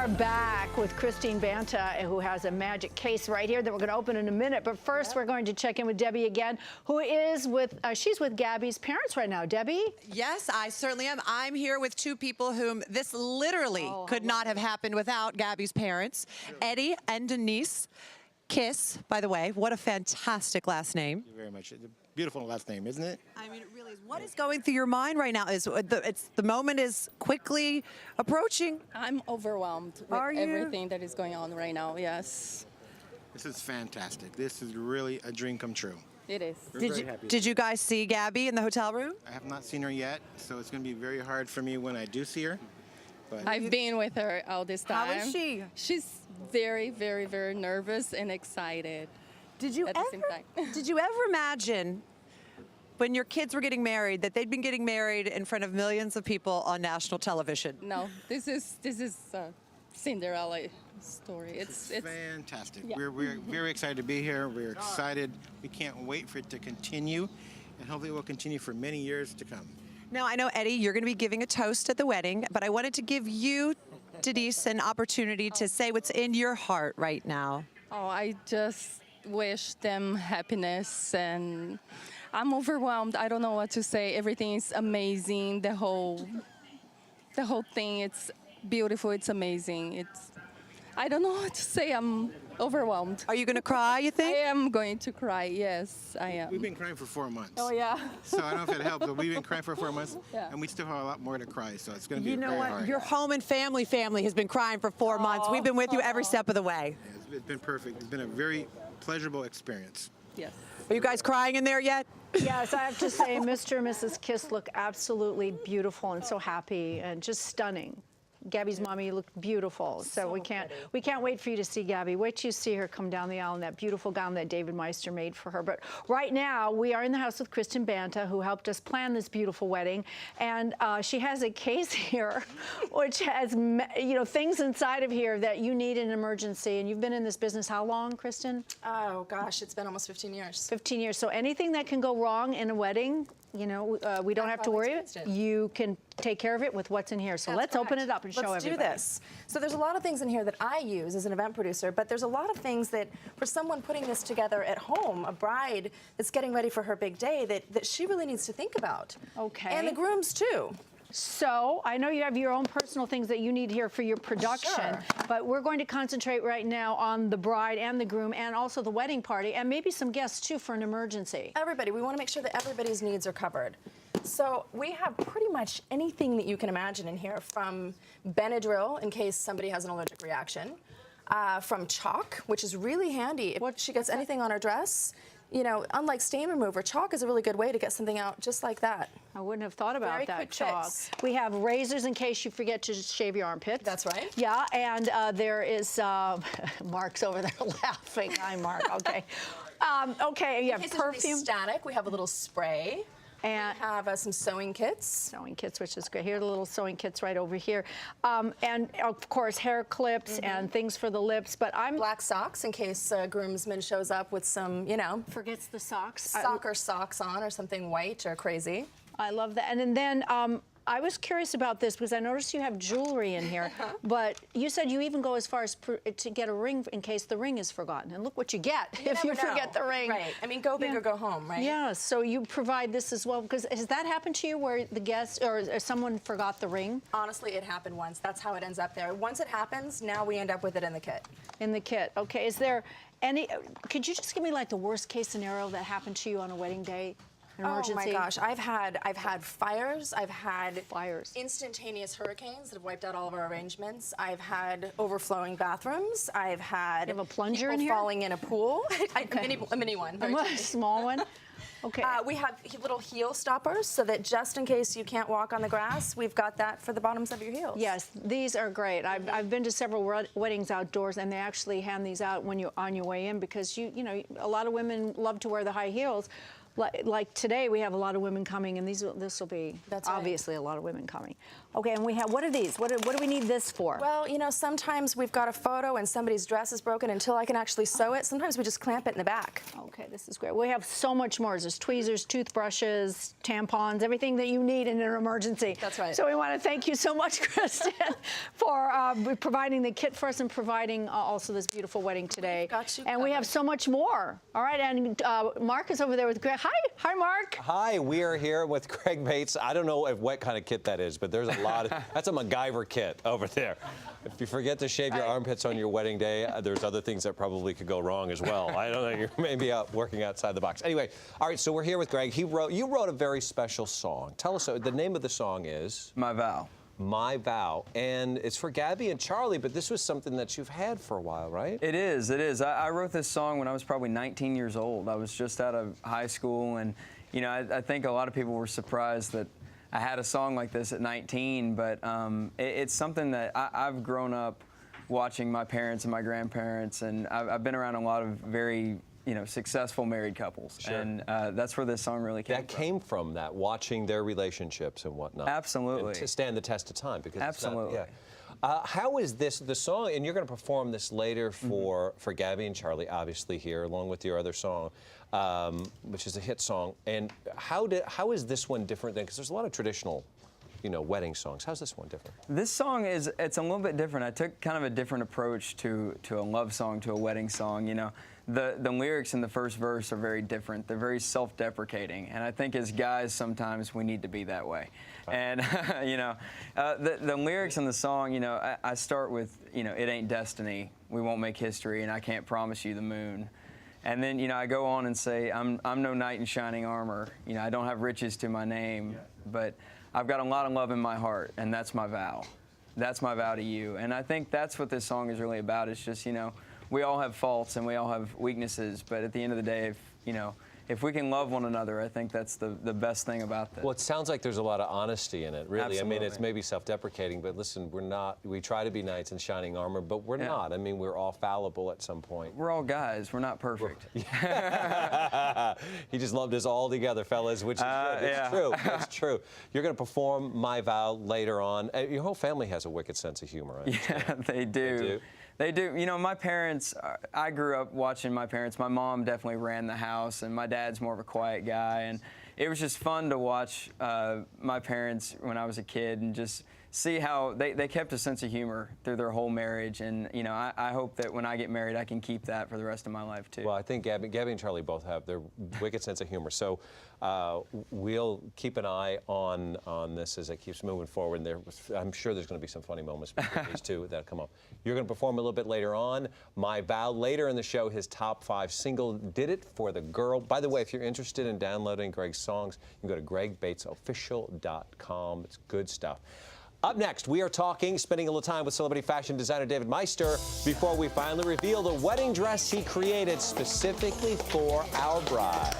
are back with Kristin Banta, who has a magic case right here that we're going to open in a minute. But first, we're going to check in with Debbie again, who is with, she's with Gabi's parents right now. Debbie? Yes, I certainly am. I'm here with two people whom this literally could not have happened without Gabi's parents, Eddie and Denise. Kiss, by the way, what a fantastic last name. Thank you very much. It's a beautiful last name, isn't it? I mean, it really is. What is going through your mind right now? The moment is quickly approaching. I'm overwhelmed with everything that is going on right now, yes. This is fantastic. This is really a dream come true. It is. We're very happy. Did you guys see Gabi in the hotel room? I have not seen her yet, so it's going to be very hard for me when I do see her. But I've been with her all this time. How is she? She's very, very, very nervous and excited. Did you at the same time. Did you ever imagine when your kids were getting married that they'd been getting married in front of millions of people on national television? No, this is a Cinderella story. It's fantastic. Yeah. We're very excited to be here. We're excited. We can't wait for it to continue, and hopefully it will continue for many years to come. Now, I know, Eddie, you're going to be giving a toast at the wedding, but I wanted to give you, Denise, an opportunity to say what's in your heart right now. Oh, I just wish them happiness, and I'm overwhelmed. I don't know what to say. Everything is amazing. The whole thing, it's beautiful. It's amazing. I don't know what to say. I'm overwhelmed. Are you going to cry, you think? I am going to cry, yes, I am. We've been crying for 4 months. Oh, yeah. So I don't know if it helps, but we've been crying for 4 months, Yeah. and we still have a lot more to cry, so it's going to be You know very what? hard. Your home and family has been crying for 4 months. We've been with you every step of the way. Yeah, it's been perfect. It's been a very pleasurable experience. Yes. Are you guys crying in there yet? Yes, I have to say, Mr. and Mrs. Kiss look absolutely beautiful and so happy and just stunning. Gabi's mommy looked beautiful, so we can't wait for you to see Gabi. Wait till you see her come down the aisle in that beautiful gown that David Meister made for her. But right now, we are in the house with Kristin Banta, who helped us plan this beautiful wedding, and she has a case here, which has things inside of here that you need in an emergency. And you've been in this business how long, Kristin? Oh gosh, it's been almost 15 years. 15 years. So anything that can go wrong in a wedding, we don't have to worry. You can take care of it with what's in here. So let's open it up and show everybody. Let's do this. So there's a lot of things in here that I use as an event producer, but there's a lot of things that for someone putting this together at home, a bride that's getting ready for her big day, that she really needs to think about. Okay. And the grooms too. So I know you have your own personal things that you need here for your production, Sure. but we're going to concentrate right now on the bride and the groom and also the wedding party and maybe some guests too for an emergency. Everybody, we want to make sure that everybody's needs are covered. So we have pretty much anything that you can imagine in here, from Benadryl in case somebody has an allergic reaction, from chalk, which is really handy if she gets anything on her dress. You know, unlike stain remover, chalk is a really good way to get something out just like that. I wouldn't have thought about Very that, quick chalk. fix. We have razors in case you forget to shave your armpits. That's right. Yeah, and there is, Mark's over there laughing. Hi, Mark, okay. Okay, you have In case there's any perfume. static, we have a little spray. And we have some sewing kits. Sewing kits, which is great. Here are the little sewing kits right over here. And of course, hair clips and things for the lips. But Black socks in case a groomsman shows up with some, forgets the socks. soccer socks on or something white or crazy. I love that. And then I was curious about this because I noticed you have jewelry in here, but you said you even go as far as to get a ring in case the ring is forgotten. And look what you get if you forget the ring. Right. I mean, go big or go home, right? Yeah, so you provide this as well. Because has that happened to you where the guest or someone forgot the ring? Honestly, it happened once. That's how it ends up there. Once it happens, now we end up with it in the kit. In the kit. Okay, is there any, could you just give me like the worst case scenario that happened to you on a wedding day? Emergency? Oh my gosh, I've had fires, I've had Fires. instantaneous hurricanes that have wiped out all of our arrangements. I've had overflowing bathrooms. I've had You have a plunger in people here? falling in a pool. A mini one. very A tiny. small one? Okay. We have little heel stoppers so that just in case you can't walk on the grass, we've got that for the bottoms of your heels. Yes, these are great. I've been to several weddings outdoors, and they actually hand these out when you're on your way in because you know a lot of women love to wear the high heels. like today, we have a lot of women coming, and this will be That's right. obviously a lot of women coming. Okay, and we have, what are these? What do we need this for? Well, you know, sometimes we've got a photo and somebody's dress is broken. Until I can actually sew it, sometimes we just clamp it in the back. Okay, this is great. We have so much more. There's tweezers, toothbrushes, tampons, everything that you need in an emergency. That's right. So we want to thank you so much, Kristin, for providing the kit for us and providing also this beautiful wedding today. Got you and we have covered. so much more. All right, and Mark is over there with Greg. Hi, Mark. Hi, we are here with Greg Bates. I don't know what kind of kit that is, but there's a lot of, that's a MacGyver kit over there. If you forget to shave your armpits on your wedding day, there's other things that probably could go wrong as well. I don't know, you're maybe out working outside the box. Anyway, all right, so we're here with Greg. You wrote a very special song. Tell us, the name of the song is? My Vow. My Vow, and it's for Gabi and Charlie, but this was something that you've had for a while, right? It is, it is. I wrote this song when I was probably 19 years old. I was just out of high school, and you know, I think a lot of people were surprised that I had a song like this at 19, but it's something that I've grown up watching my parents and my grandparents, and I've been around a lot of very, you know, successful married couples. Sure. And that's where this song really came from. That came from that, watching their relationships and whatnot. Absolutely. And to stand the test of time. Because Absolutely. It's not, yeah. How is this, the song, and you're going to perform this later for Gabi and Charlie, obviously here, along with your other song, which is a hit song. And how is this one different than, because there's a lot of traditional, you know, wedding songs. How's this one different? This song it's a little bit different. I took kind of a different approach to a love song, to a wedding song, you know. The lyrics in the first verse are very different. They're very self-deprecating, and I think as guys sometimes we need to be that way. And you know, the lyrics in the song, you know, I start with, you know, it ain't destiny, we won't make history, and I can't promise you the moon. And then, you know, I go on and say, I'm no knight in shining armor. You know, I don't have riches to my name, but I've got a lot of love in my heart, and that's my vow. That's my vow to you. And I think that's what this song is really about. It's just, you know, we all have faults and we all have weaknesses, but at the end of the day, if, you know, if we can love one another, I think that's the best thing about this. Well, it sounds like there's a lot of honesty in it, really. Absolutely. I mean, it's maybe self-deprecating, but listen, we try to be knights in shining armor, but we're not. I mean, we're all fallible at some point. We're all guys. We're not perfect. He just lumped us all together, fellas, which is good. It's true. It's true. You're going to perform My Vow later on. Your whole family has a wicked sense of humor, I understand. Yeah, they do. They do? They do. You know, my parents, I grew up watching my parents. My mom definitely ran the house, and my dad's more of a quiet guy. And it was just fun to watch my parents when I was a kid and just see how they kept a sense of humor through their whole marriage. And, you know, I hope that when I get married, I can keep that for the rest of my life, too. Well, I think Gabi and Charlie both have their wicked sense of humor. So we'll keep an eye on this as it keeps moving forward. And I'm sure there's going to be some funny moments between these two that come up. You're going to perform a little bit later on. My Vow. Later in the show, his top 5 single, Did It for the Girl. By the way, if you're interested in downloading Greg's songs, you can go to gregbatesofficial.com. It's good stuff. Up next, we are spending a little time with celebrity fashion designer David Meister before we finally reveal the wedding dress he created specifically for our bride.